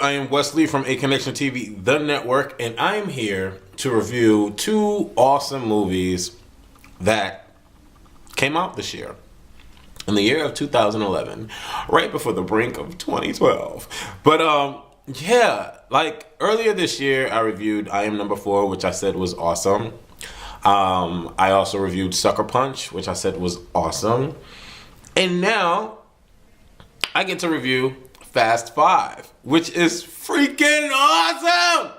I am Wesley from A Connection TV, the network, and I am here to review two awesome movies that came out this year. In the year of 2011, right before the brink of 2012. But yeah, like earlier this year, I reviewed I Am Number 4, which I said was awesome. I also reviewed Sucker Punch, which I said was awesome. And now I get to review Fast 5, which is freaking awesome!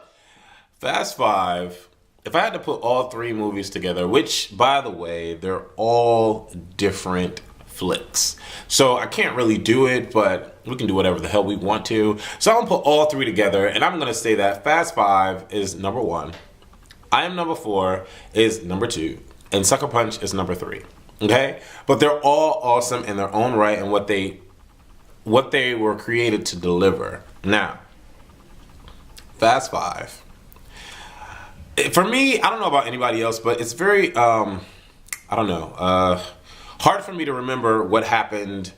Fast 5, if I had to put all three movies together, which, by the way, they're all different flicks. So I can't really do it, but we can do whatever the hell we want to. So I'm going to put all three together, and I'm going to say that Fast 5 is number 1, I Am Number 4 is number 2, and Sucker Punch is number 3. Okay? But they're all awesome in their own right and what they were created to deliver. Now, Fast 5. For me, I don't know about anybody else, but it's very, hard for me to remember what happened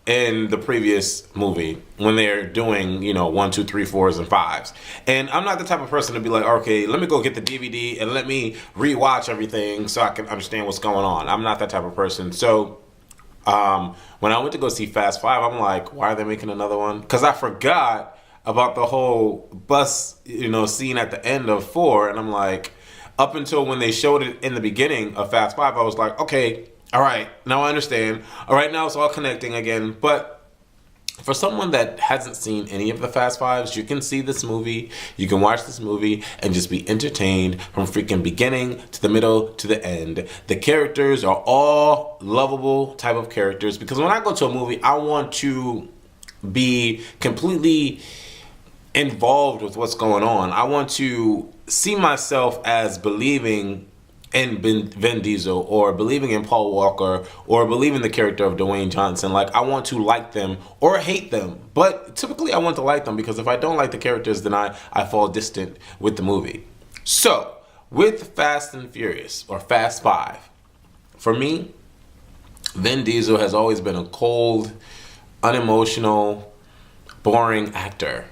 in the previous movie when they're doing, 1, 2, 3, 4s, and 5s. And I'm not the type of person to be like, okay, let me go get the DVD and let me rewatch everything so I can understand what's going on. I'm not that type of person. So, when I went to go see Fast 5, I'm like, why are they making another one? Because I forgot about the whole bus, scene at the end of 4. And I'm like, up until when they showed it in the beginning of Fast 5, I was like, okay, all right, now I understand. All right, now it's all connecting again. But for someone that hasn't seen any of the Fast 5s, you can see this movie, you can watch this movie and just be entertained from freaking beginning to the middle to the end. The characters are all lovable type of characters, because when I go to a movie, I want to be completely involved with what's going on. I want to see myself as believing in Vin Diesel, or believing in Paul Walker, or believing the character of Dwayne Johnson. Like, I want to like them or hate them. But typically I want to like them, because if I don't like the characters, then I fall distant with the movie. So, with Fast and Furious, or Fast 5, for me, Vin Diesel has always been a cold, unemotional, boring actor.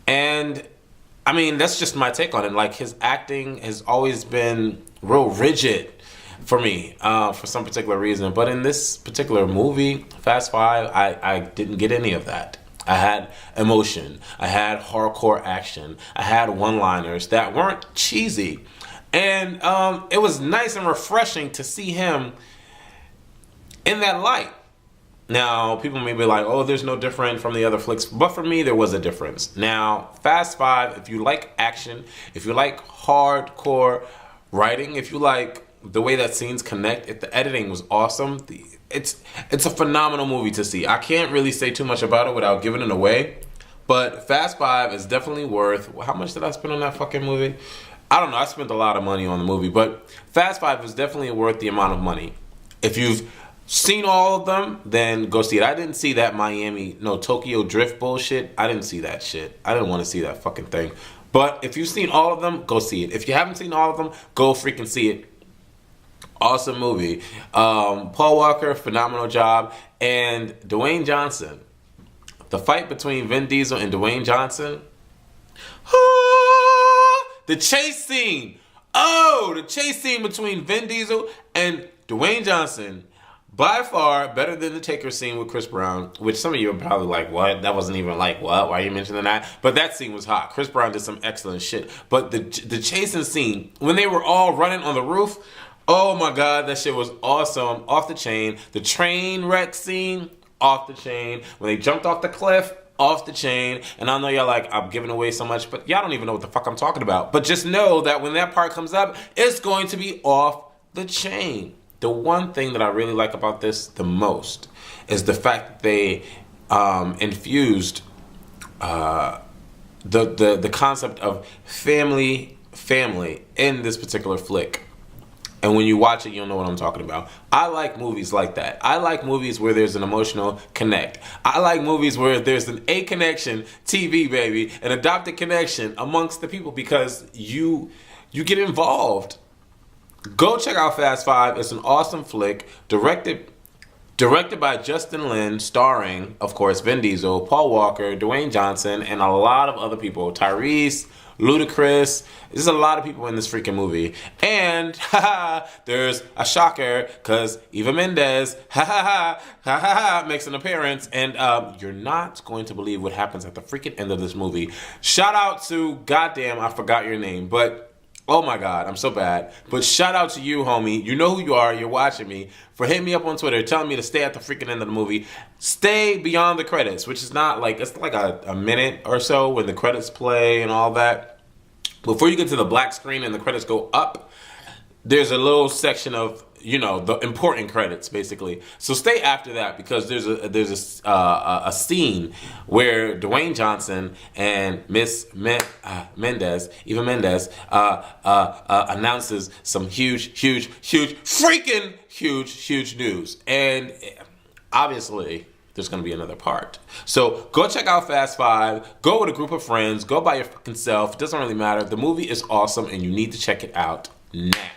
And I mean, that's just my take on it. Like, his acting has always been real rigid for me, for some particular reason. But in this particular movie, Fast 5, I didn't get any of that. I had emotion. I had hardcore action. I had one-liners that weren't cheesy. And it was nice and refreshing to see him in that light. Now, people may be like, oh, there's no different from the other flicks. But for me, there was a difference. Now, Fast 5, if you like action, if you like hardcore writing, if you like the way that scenes connect, if the editing was awesome, it's a phenomenal movie to see. I can't really say too much about it without giving it away. But Fast 5 is definitely worth... How much did I spend on that fucking movie? I don't know. I spent a lot of money on the movie. But Fast 5 is definitely worth the amount of money. If you've seen all of them, then go see it. I didn't see that Tokyo Drift bullshit. I didn't see that shit. I didn't want to see that fucking thing. But if you've seen all of them, go see it. If you haven't seen all of them, go freaking see it. Awesome movie. Paul Walker, phenomenal job. And Dwayne Johnson. The fight between Vin Diesel and Dwayne Johnson. The chase scene. Oh, the chase scene between Vin Diesel and Dwayne Johnson. By far better than the Taker scene with Chris Brown, which some of you are probably like, what? That wasn't even like, what? Why are you mentioning that? But that scene was hot. Chris Brown did some excellent shit. But the chasing scene, when they were all running on the roof, oh my God, that shit was awesome. Off the chain. The train wreck scene, off the chain. When they jumped off the cliff, off the chain. And I know y'all like, I'm giving away so much, but y'all don't even know what the fuck I'm talking about. But just know that when that part comes up, it's going to be off the chain. The one thing that I really like about this the most is the fact that they infused the concept of family in this particular flick. And when you watch it, you'll know what I'm talking about. I like movies like that. I like movies where there's an emotional connect. I like movies where there's an A Connection TV, baby, an adopted connection amongst the people, because you get involved. Go check out Fast 5. It's an awesome flick, directed Directed by Justin Lin, starring, of course, Vin Diesel, Paul Walker, Dwayne Johnson, and a lot of other people. Tyrese, Ludacris. There's a lot of people in this freaking movie. And, there's a shocker, because Eva Mendes, makes an appearance. And you're not going to believe what happens at the freaking end of this movie. Shout out to, goddamn, I forgot your name, but... oh my God, I'm so bad. But shout out to you, homie. You know who you are. You're watching me. For hitting me up on Twitter, telling me to stay at the freaking end of the movie. Stay beyond the credits, which is not like, it's like a minute or so when the credits play and all that. Before you get to the black screen and the credits go up, there's a little section of, you know, the important credits, basically. So stay after that, because there's a scene where Dwayne Johnson and Eva Mendes, announces some huge news. And obviously, there's going to be another part. So go check out Fast Five. Go with a group of friends. Go by your fucking self. It doesn't really matter. The movie is awesome, and you need to check it out now.